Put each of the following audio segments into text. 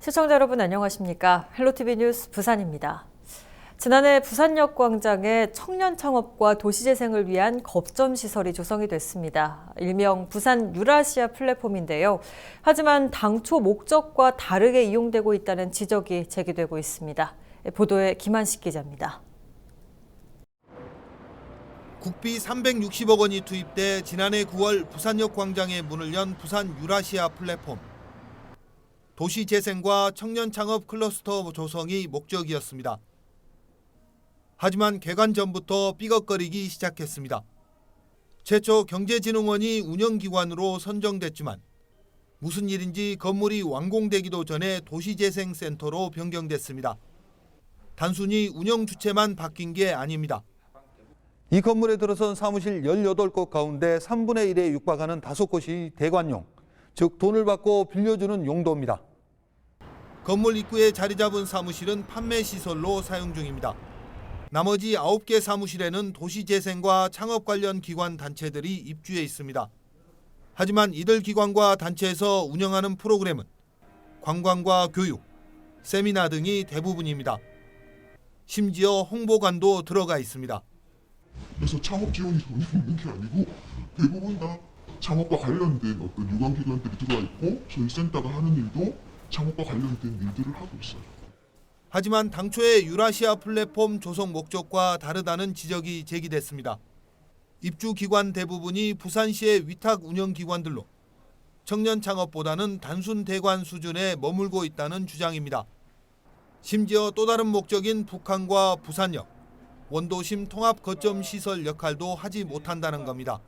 시청자 여러분 안녕하십니까? 헬로티비 뉴스 부산입니다. 지난해 부산역 광장에 청년 창업과 도시재생을 위한 겁점 시설이 조성이 됐습니다. 일명 부산 유라시아 플랫폼인데요. 하지만 당초 목적과 다르게 이용되고 있다는 지적이 제기되고 있습니다. 보도에 김한식 기자입니다. 국비 360억 원이 투입돼 지난해 9월 부산역 광장에 문을 연 부산 유라시아 플랫폼. 도시재생과 청년 창업 클러스터 조성이 목적이었습니다. 하지만 개관 전부터 삐걱거리기 시작했습니다. 최초 경제진흥원이 운영기관으로 선정됐지만 무슨 일인지 건물이 완공되기도 전에 도시재생센터로 변경됐습니다. 단순히 운영 주체만 바뀐 게 아닙니다. 이 건물에 들어선 사무실 18곳 가운데 3분의 1에 육박하는 5곳이 대관용, 즉 돈을 받고 빌려주는 용도입니다. 건물 입구에 자리 잡은 사무실은 판매 시설로 사용 중입니다. 나머지 9개 사무실에는 도시재생과 창업 관련 기관 단체들이 입주해 있습니다. 하지만 이들 기관과 단체에서 운영하는 프로그램은 관광과 교육, 세미나 등이 대부분입니다. 심지어 홍보관도 들어가 있습니다. 그래서 창업 지원이 전혀 없는 게 아니고 대부분 다 창업과 관련된 어떤 유관기관들이 들어와 있고 저희 센터가 하는 일도 창업과 관련된 일들을 하고 있어요. 하지만 당초의 유라시아 플랫폼 조성 목적과 다르다는 지적이 제기됐습니다. 입주 기관 대부분이 부산시의 위탁 운영 기관들로 청년 창업보다는 단순 대관 수준에 머물고 있다는 주장입니다. 심지어 또 다른 목적인 북한과 부산역, 원도심 통합 거점 시설 역할도 하지 못한다는 겁니다.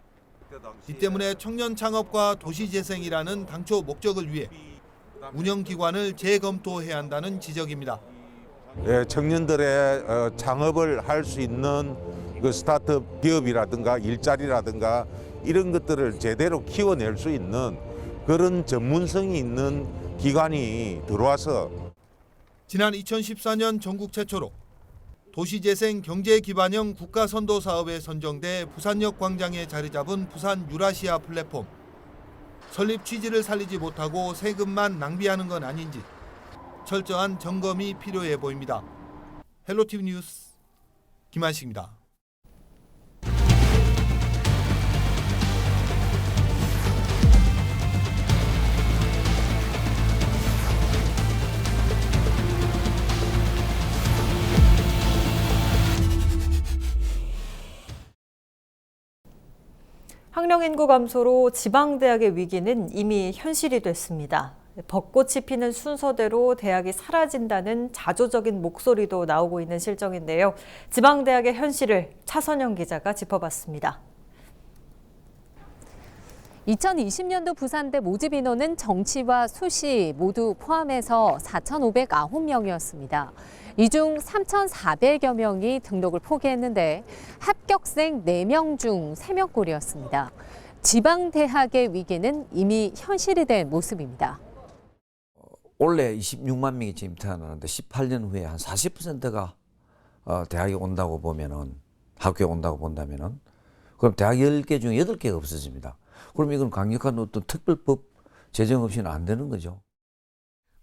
이 때문에 청년 창업과 도시재생이라는 당초 목적을 위해 운영기관을 재검토해야 한다는 지적입니다. 청년들의 창업을 할 수 있는 그 스타트업 기업이라든가 일자리라든가 이런 것들을 제대로 키워낼 수 있는 그런 전문성이 있는 기관이 들어와서 지난 2014년 전국 최초로 도시재생 경제기반형 국가선도사업에 선정돼 부산역 광장에 자리 잡은 부산 유라시아 플랫폼. 설립 취지를 살리지 못하고 세금만 낭비하는 건 아닌지 철저한 점검이 필요해 보입니다. 헬로티비 뉴스 김한식입니다. 학령 인구 감소로 지방대학의 위기는 이미 현실이 됐습니다. 벚꽃이 피는 순서대로 대학이 사라진다는 자조적인 목소리도 나오고 있는 실정인데요. 지방대학의 현실을 차선영 기자가 짚어봤습니다. 2020년도 부산대 모집 인원은 정시와 수시 모두 포함해서 4,509명이었습니다. 이 중 3,400여 명이 등록을 포기했는데 합격생 4명 중 3명꼴이었습니다. 지방대학의 위기는 이미 현실이 된 모습입니다. 올해 26만 명이 지금 태어나는데 18년 후에 한 40%가 대학에 온다고 보면은 학교에 온다고 본다면은 그럼 대학 10개 중에 8개가 없어집니다. 그럼 이건 강력한 어떤 특별법 제정 없이는 안 되는 거죠.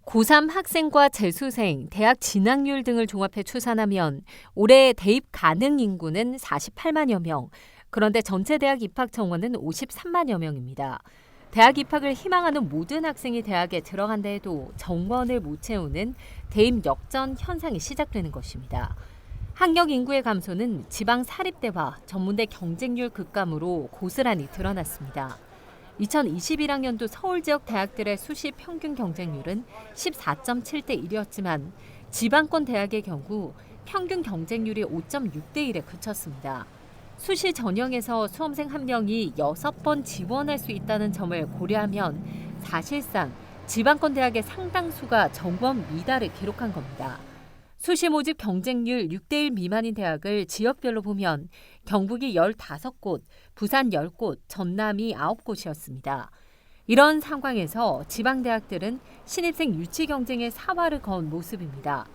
고3 학생과 재수생, 대학 진학률 등을 종합해 추산하면 올해 대입 가능 인구는 48만여 명, 그런데 전체 대학 입학 정원은 53만여 명입니다. 대학 입학을 희망하는 모든 학생이 대학에 들어간다 해도 정원을 못 채우는 대입 역전 현상이 시작되는 것입니다. 학력 인구의 감소는 지방 사립대와 전문대 경쟁률 급감으로 고스란히 드러났습니다. 2021학년도 서울 지역 대학들의 수시 평균 경쟁률은 14.7대 1이었지만 지방권 대학의 경우 평균 경쟁률이 5.6대 1에 그쳤습니다. 수시 전형에서 수험생 한 명이 6번 지원할 수 있다는 점을 고려하면 사실상 지방권 대학의 상당수가 정원 미달을 기록한 겁니다. 수시 모집 경쟁률 6대 1 미만인 대학을 지역별로 보면 경북이 15곳, 부산 10곳, 전남이 9곳이었습니다. 이런 상황에서 지방대학들은 신입생 유치 경쟁에 사활을 건 모습입니다.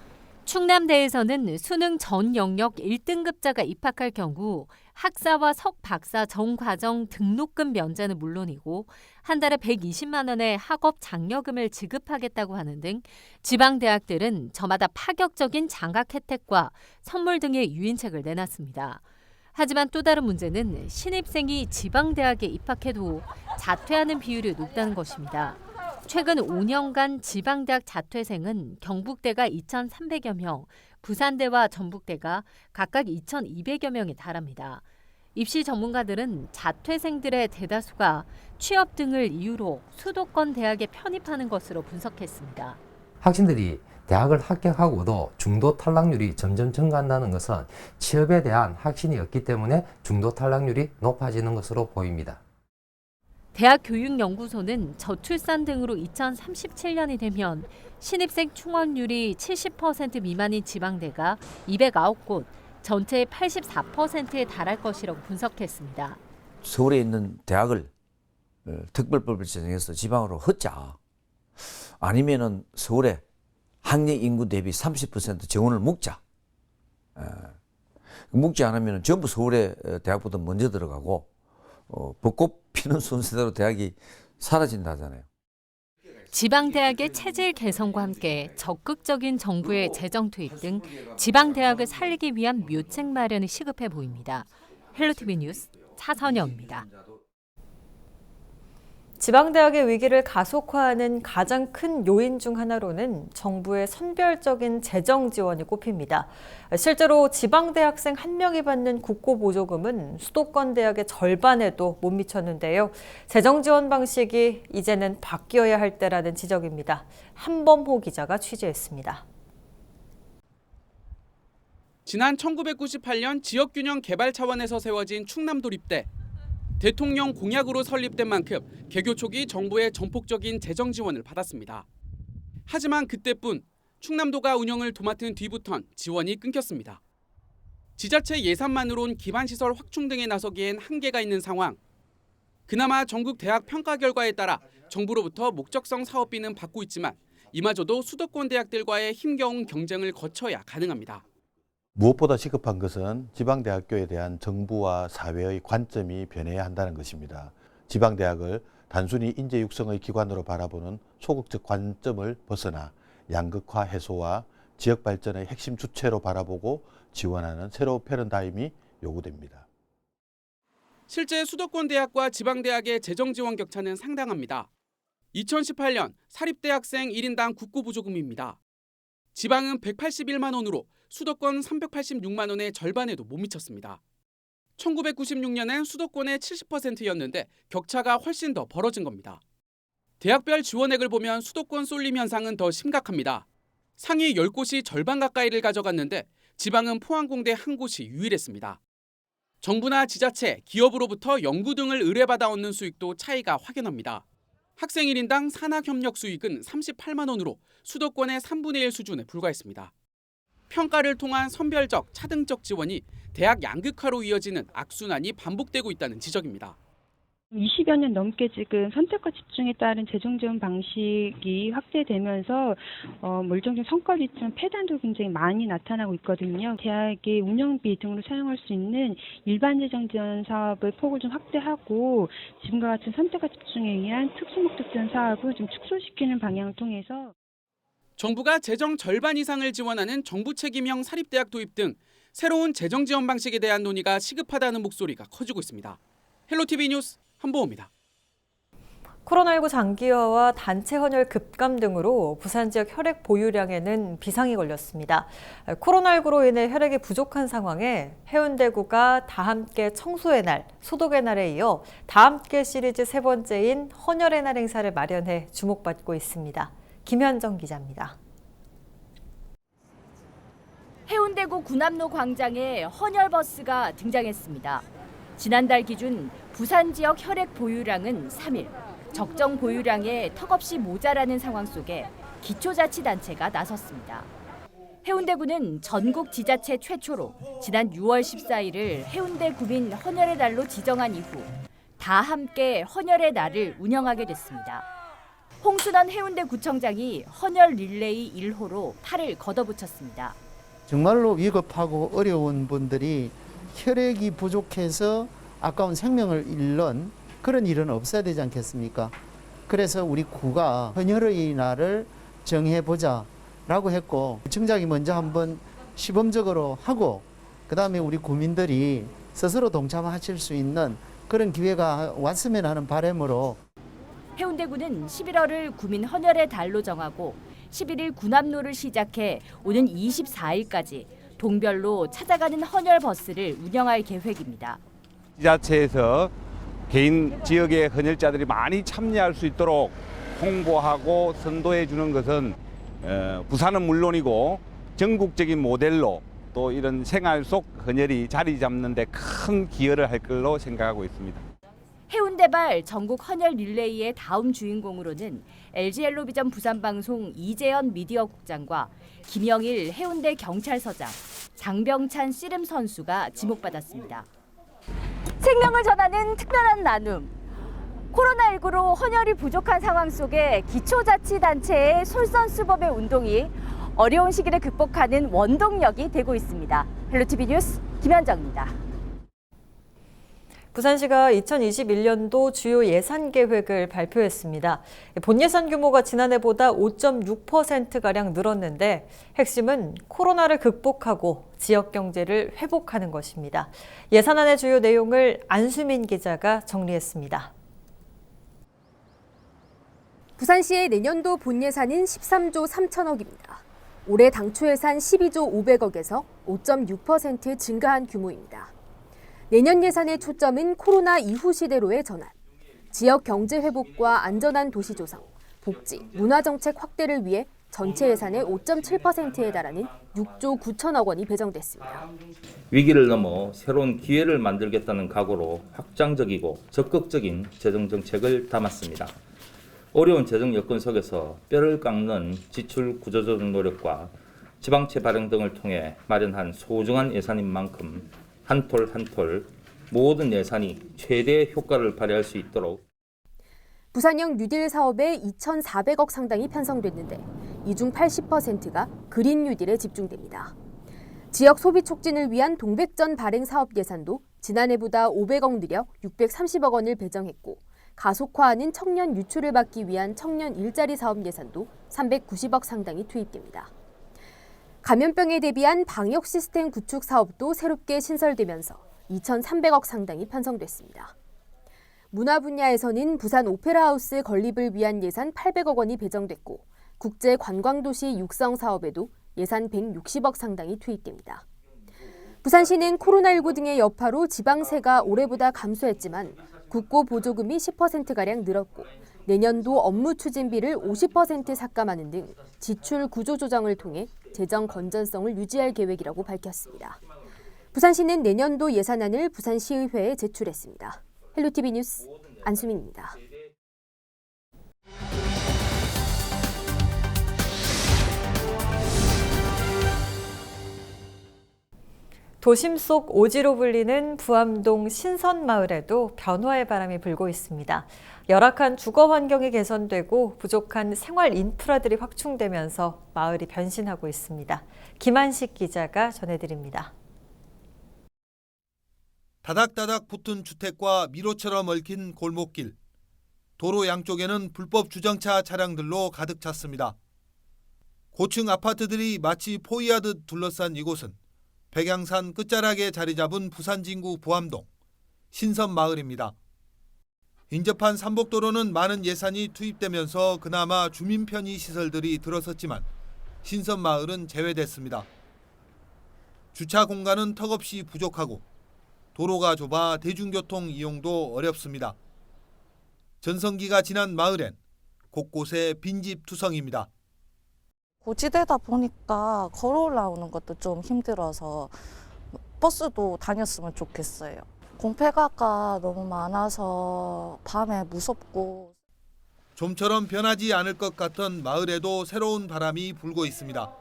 충남대에서는 수능 전 영역 1등급자가 입학할 경우 학사와 석박사 전 과정 등록금 면제는 물론이고 한 달에 120만 원의 학업 장려금을 지급하겠다고 하는 등 지방대학들은 저마다 파격적인 장학 혜택과 선물 등의 유인책을 내놨습니다. 하지만 또 다른 문제는 신입생이 지방대학에 입학해도 자퇴하는 비율이 높다는 것입니다. 최근 5년간 지방대학 자퇴생은 경북대가 2,300여 명, 부산대와 전북대가 각각 2,200여 명에 달합니다. 입시 전문가들은 자퇴생들의 대다수가 취업 등을 이유로 수도권 대학에 편입하는 것으로 분석했습니다. 학생들이 대학을 합격하고도 중도 탈락률이 점점 증가한다는 것은 취업에 대한 확신이 없기 때문에 중도 탈락률이 높아지는 것으로 보입니다. 대학교육연구소는 저출산 등으로 2037년이 되면 신입생 충원율이 70% 미만인 지방대가 209곳, 전체의 84%에 달할 것이라고 분석했습니다. 서울에 있는 대학을 특별법을 제정해서 지방으로 흩자. 아니면은 서울에 학령 인구 대비 30% 정원을 묶자. 묶지 않으면 전부 서울에 대학보다 먼저 들어가고 벚꽃 피는 순서대로 대학이 사라진다잖아요. 지방대학의 체질 개선과 함께 적극적인 정부의 재정 투입 등 지방대학을 살리기 위한 묘책 마련이 시급해 보입니다. 헬로티비 뉴스 차선영입니다. 지방대학의 위기를 가속화하는 가장 큰 요인 중 하나로는 정부의 선별적인 재정 지원이 꼽힙니다. 실제로 지방대학생 1명이 받는 국고보조금은 수도권 대학의 절반에도 못 미쳤는데요. 재정 지원 방식이 이제는 바뀌어야 할 때라는 지적입니다. 한범호 기자가 취재했습니다. 지난 1998년 지역균형 개발 차원에서 세워진 충남도립대. 대통령 공약으로 설립된 만큼 개교 초기 정부의 전폭적인 재정 지원을 받았습니다. 하지만 그때뿐 충남도가 운영을 도맡은 뒤부턴 지원이 끊겼습니다. 지자체 예산만으론 기반시설 확충 등에 나서기엔 한계가 있는 상황. 그나마 전국 대학 평가 결과에 따라 정부로부터 목적성 사업비는 받고 있지만 이마저도 수도권 대학들과의 힘겨운 경쟁을 거쳐야 가능합니다. 무엇보다 시급한 것은 지방대학교에 대한 정부와 사회의 관점이 변해야 한다는 것입니다. 지방대학을 단순히 인재 육성의 기관으로 바라보는 소극적 관점을 벗어나 양극화 해소와 지역 발전의 핵심 주체로 바라보고 지원하는 새로운 패러다임이 요구됩니다. 실제 수도권 대학과 지방대학의 재정 지원 격차는 상당합니다. 2018년 사립대학생 1인당 국고보조금입니다. 지방은 181만 원으로 수도권 386만 원의 절반에도 못 미쳤습니다. 1996년엔 수도권의 70%였는데 격차가 훨씬 더 벌어진 겁니다. 대학별 지원액을 보면 수도권 쏠림 현상은 더 심각합니다. 상위 10곳이 절반 가까이를 가져갔는데 지방은 포항공대 한 곳이 유일했습니다. 정부나 지자체, 기업으로부터 연구 등을 의뢰받아 얻는 수익도 차이가 확연합니다. 학생 1인당 산학협력 수익은 38만 원으로 수도권의 3분의 1 수준에 불과했습니다. 평가를 통한 선별적, 차등적 지원이 대학 양극화로 이어지는 악순환이 반복되고 있다는 지적입니다. 20여 년 넘게 지금 선택과 집중에 따른 재정 지원 방식이 확대되면서 물정적 성과 지출 폐단도 굉장히 많이 나타나고 있거든요. 대학의 운영비 등으로 사용할 수 있는 일반 재정 지원 사업의 폭을 좀 확대하고 지금과 같은 선택과 집중에 의한 특수 목적 지원 사업을 좀 축소시키는 방향을 통해서 정부가 재정 절반 이상을 지원하는 정부 책임형 사립대학 도입 등 새로운 재정 지원 방식에 대한 논의가 시급하다는 목소리가 커지고 있습니다. 헬로티비 뉴스 한보호입니다. 코로나19 장기화와 단체 헌혈 급감 등으로 부산 지역 혈액 보유량에는 비상이 걸렸습니다. 코로나19로 인해 혈액이 부족한 상황에 해운대구가 다함께 청소의 날, 소독의 날에 이어 다함께 시리즈 세 번째인 헌혈의 날 행사를 마련해 주목받고 있습니다. 김현정 기자입니다. 해운대구 구남로 광장에 헌혈버스가 등장했습니다. 지난달 기준 부산 지역 혈액 보유량은 3일, 적정 보유량에 턱없이 모자라는 상황 속에 기초자치단체가 나섰습니다. 해운대구는 전국 지자체 최초로 지난 6월 14일을 해운대 구민 헌혈의 날로 지정한 이후 다 함께 헌혈의 날을 운영하게 됐습니다. 홍순원 해운대구청장이 헌혈 릴레이 1호로 팔을 걷어붙였습니다. 정말로 위급하고 어려운 분들이 혈액이 부족해서 아까운 생명을 잃는 그런 일은 없어야 되지 않겠습니까? 그래서 우리 구가 헌혈의 날을 정해보자 라고 했고, 정작이 먼저 한번 시범적으로 하고 그 다음에 우리 구민들이 스스로 동참하실 수 있는 그런 기회가 왔으면 하는 바람으로 해운대구는 11월을 구민 헌혈의 달로 정하고 11일 군함로를 시작해 오는 24일까지 동별로 찾아가는 헌혈 버스를 운영할 계획입니다. 지자체에서 개인 지역의 헌혈자들이 많이 참여할 수 있도록 홍보하고 선도해 주는 것은 부산은 물론이고 전국적인 모델로 또 이런 생활 속 헌혈이 자리 잡는 데 큰 기여를 할 걸로 생각하고 있습니다. 해운대발 전국 헌혈 릴레이의 다음 주인공으로는 LG엘로비전 부산방송 이재현 미디어 국장과 김영일 해운대 경찰서장, 장병찬 씨름 선수가 지목받았습니다. 생명을 전하는 특별한 나눔. 코로나19로 헌혈이 부족한 상황 속에 기초자치단체의 솔선수범의 운동이 어려운 시기를 극복하는 원동력이 되고 있습니다. 헬로티비 뉴스 김현정입니다. 부산시가 2021년도 주요 예산 계획을 발표했습니다. 본 예산 규모가 지난해보다 5.6%가량 늘었는데 핵심은 코로나를 극복하고 지역 경제를 회복하는 것입니다. 예산안의 주요 내용을 안수민 기자가 정리했습니다. 부산시의 내년도 본 예산은 13조 3천억입니다. 올해 당초 예산 12조 500억에서 5.6% 증가한 규모입니다. 내년 예산의 초점은 코로나 이후 시대로의 전환, 지역 경제 회복과 안전한 도시 조성, 복지, 문화정책 확대를 위해 전체 예산의 5.7%에 달하는 6조 9천억 원이 배정됐습니다. 위기를 넘어 새로운 기회를 만들겠다는 각오로 확장적이고 적극적인 재정 정책을 담았습니다. 어려운 재정 여건 속에서 뼈를 깎는 지출 구조조정 노력과 지방채 발행 등을 통해 마련한 소중한 예산인 만큼 한 톨 한 톨 모든 예산이 최대 효과를 발휘할 수 있도록 부산형 뉴딜 사업에 2,400억 상당이 편성됐는데 이 중 80%가 그린 뉴딜에 집중됩니다. 지역 소비 촉진을 위한 동백전 발행 사업 예산도 지난해보다 500억 늘려 630억 원을 배정했고, 가속화하는 청년 유출을 막기 위한 청년 일자리 사업 예산도 390억 상당이 투입됩니다. 감염병에 대비한 방역 시스템 구축 사업도 새롭게 신설되면서 2,300억 상당이 편성됐습니다. 문화 분야에서는 부산 오페라하우스 건립을 위한 예산 800억 원이 배정됐고, 국제 관광도시 육성 사업에도 예산 160억 상당이 투입됩니다. 부산시는 코로나19 등의 여파로 지방세가 올해보다 감소했지만 국고 보조금이 10%가량 늘었고, 내년도 업무 추진비를 50% 삭감하는 등 지출 구조 조정을 통해 재정 건전성을 유지할 계획이라고 밝혔습니다. 부산시는 내년도 예산안을 부산시의회에 제출했습니다. 헬로티비 뉴스 안수민입니다. 도심 속 오지로 불리는 부암동 신선마을에도 변화의 바람이 불고 있습니다. 열악한 주거 환경이 개선되고 부족한 생활 인프라들이 확충되면서 마을이 변신하고 있습니다. 김한식 기자가 전해드립니다. 다닥다닥 붙은 주택과 미로처럼 얽힌 골목길, 도로 양쪽에는 불법 주정차 차량들로 가득 찼습니다. 고층 아파트들이 마치 포위하듯 둘러싼 이곳은 백양산 끝자락에 자리 잡은 부산 진구 부암동 신선마을입니다. 인접한 삼복도로는 많은 예산이 투입되면서 그나마 주민 편의 시설들이 들어섰지만 신선마을은 제외됐습니다. 주차 공간은 턱없이 부족하고 도로가 좁아 대중교통 이용도 어렵습니다. 전성기가 지난 마을엔 곳곳에 빈집 투성입니다. 고지대다 보니까 걸어 올라오는 것도 좀 힘들어서 버스도 다녔으면 좋겠어요. 공폐가가 너무 많아서 밤에 무섭고. 좀처럼 변하지 않을 것 같던 마을에도 새로운 바람이 불고 있습니다.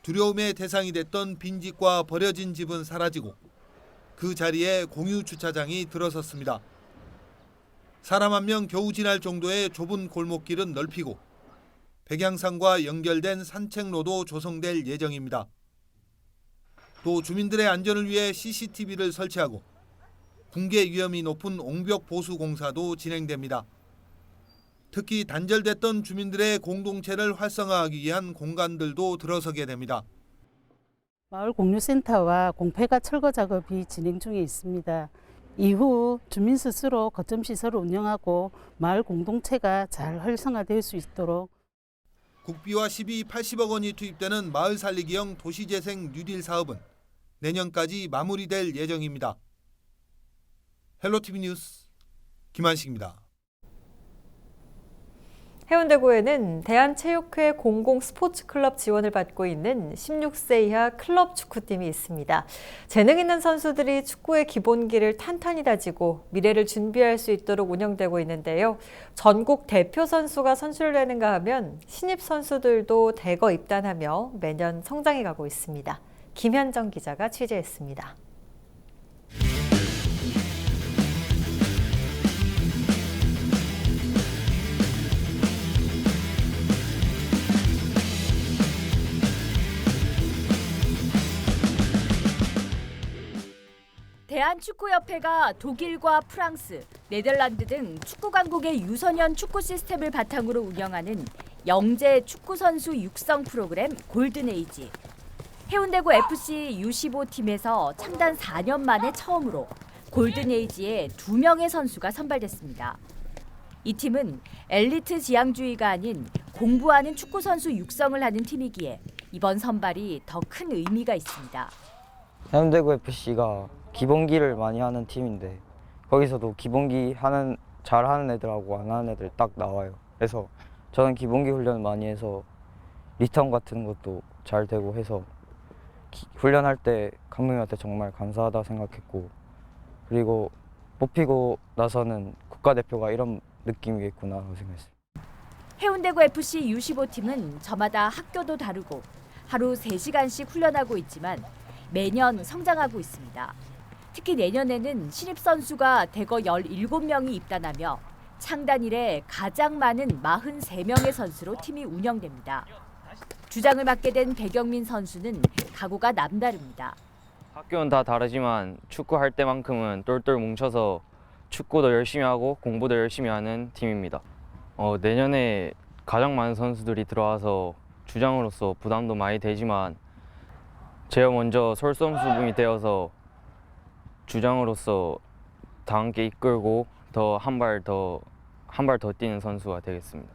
두려움의 대상이 됐던 빈집과 버려진 집은 사라지고 그 자리에 공유 주차장이 들어섰습니다. 사람 한 명 겨우 지날 정도의 좁은 골목길은 넓히고 백양산과 연결된 산책로도 조성될 예정입니다. 또 주민들의 안전을 위해 CCTV를 설치하고 붕괴 위험이 높은 옹벽 보수 공사도 진행됩니다. 특히 단절됐던 주민들의 공동체를 활성화하기 위한 공간들도 들어서게 됩니다. 마을 공유센터와 공폐가 철거 작업이 진행 중에 있습니다. 이후 주민 스스로 거점 시설을 운영하고 마을 공동체가 잘 활성화될 수 있도록 국비와 80억 원이 투입되는 마을 살리기형 도시재생 뉴딜 사업은 내년까지 마무리될 예정입니다. 헬로티비 뉴스 김한식입니다. 해운대구에는 대한체육회 공공스포츠클럽 지원을 받고 있는 16세 이하 클럽 축구팀이 있습니다. 재능 있는 선수들이 축구의 기본기를 탄탄히 다지고 미래를 준비할 수 있도록 운영되고 있는데요. 전국 대표 선수가 선출되는가 하면 신입 선수들도 대거 입단하며 매년 성장해 가고 있습니다. 김현정 기자가 취재했습니다. 대한축구협회가 독일과 프랑스, 네덜란드 등 축구 강국의 유소년 축구 시스템을 바탕으로 운영하는 영재 축구 선수 육성 프로그램 골든에이지. 해운대구 FC U15 팀에서 창단 4년 만에 처음으로 골든에이지에 2명의 선수가 선발됐습니다. 이 팀은 엘리트 지향주의가 아닌 공부하는 축구 선수 육성을 하는 팀이기에 이번 선발이 더 큰 의미가 있습니다. 해운대구 FC가 기본기를 많이 하는 팀인데 거기서도 기본기 잘하는 애들하고 안 하는 애들 딱 나와요. 그래서 저는 기본기 훈련을 많이 해서 리턴 같은 것도 잘 되고 해서 훈련할 때 감독님한테 정말 감사하다 생각했고, 그리고 뽑히고 나서는 국가대표가 이런 느낌이겠구나 생각했어요. 해운대구 FC U15 팀은 저마다 학교도 다르고 하루 3시간씩 훈련하고 있지만 매년 성장하고 있습니다. 특히 내년에는 신입 선수가 대거 17명이 입단하며 창단 이래 가장 많은 43명의 선수로 팀이 운영됩니다. 주장을 맡게 된 배경민 선수는 각오가 남다릅니다. 학교는 다 다르지만 축구할 때만큼은 똘똘 뭉쳐서 축구도 열심히 하고 공부도 열심히 하는 팀입니다. 내년에 가장 많은 선수들이 들어와서 주장으로서 부담도 많이 되지만 제가 먼저 솔선수범이 되어서 주장으로서 다 함께 이끌고 한 발 더 뛰는 선수가 되겠습니다.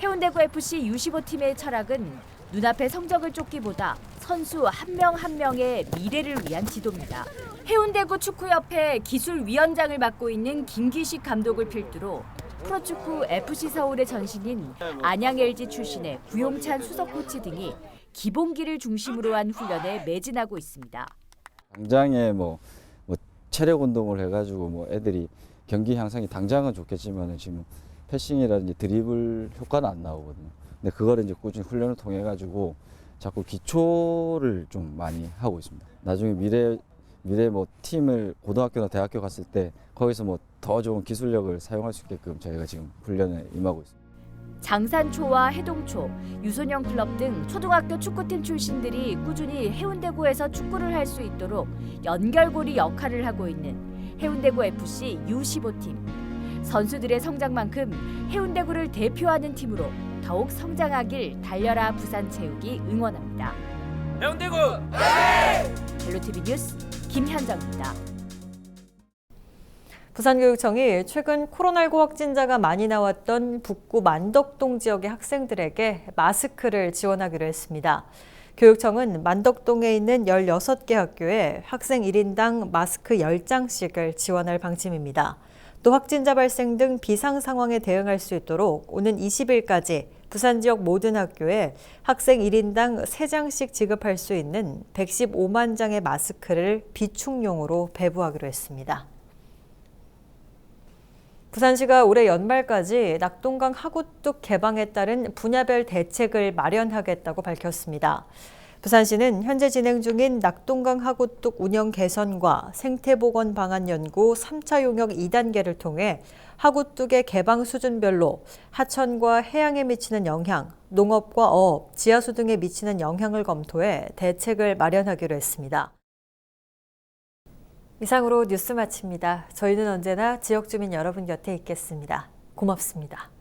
해운대구 FC U15 팀의 철학은 눈앞의 성적을 쫓기보다 선수 한 명 한 명의 미래를 위한 지도입니다. 해운대구 축구협회 기술위원장을 맡고 있는 김기식 감독을 필두로 프로축구 FC 서울의 전신인 안양 LG 출신의 구용찬 수석 코치 등이 기본기를 중심으로 한 훈련에 매진하고 있습니다. 당장에 체력 운동을 해가지고 애들이 경기 향상이 당장은 좋겠지만 지금 패싱이라든지 드리블 효과는 안 나오거든요. 근데 그거를 이제 꾸준히 훈련을 통해 가지고 자꾸 기초를 좀 많이 하고 있습니다. 나중에 미래 팀을 고등학교나 대학교 갔을 때 거기서 더 좋은 기술력을 사용할 수 있게끔 저희가 지금 훈련에 임하고 있습니다. 장산초와 해동초, 유소년 클럽 등 초등학교 축구팀 출신들이 꾸준히 해운대구에서 축구를 할 수 있도록 연결고리 역할을 하고 있는 해운대구 FC U15팀. 선수들의 성장만큼 해운대구를 대표하는 팀으로 더욱 성장하길 달려라 부산체육이 응원합니다. 해운대구! 헬로티비 뉴스 김현정입니다. 부산교육청이 최근 코로나19 확진자가 많이 나왔던 북구 만덕동 지역의 학생들에게 마스크를 지원하기로 했습니다. 교육청은 만덕동에 있는 16개 학교에 학생 1인당 마스크 10장씩을 지원할 방침입니다. 또 확진자 발생 등 비상 상황에 대응할 수 있도록 오는 20일까지 부산 지역 모든 학교에 학생 1인당 3장씩 지급할 수 있는 115만 장의 마스크를 비축용으로 배부하기로 했습니다. 부산시가 올해 연말까지 낙동강 하구뚝 개방에 따른 분야별 대책을 마련하겠다고 밝혔습니다. 부산시는 현재 진행 중인 낙동강 하구뚝 운영 개선과 생태보건 방안 연구 3차 용역 2단계를 통해 하구뚝의 개방 수준별로 하천과 해양에 미치는 영향, 농업과 어업, 지하수 등에 미치는 영향을 검토해 대책을 마련하기로 했습니다. 이상으로 뉴스 마칩니다. 저희는 언제나 지역 주민 여러분 곁에 있겠습니다. 고맙습니다.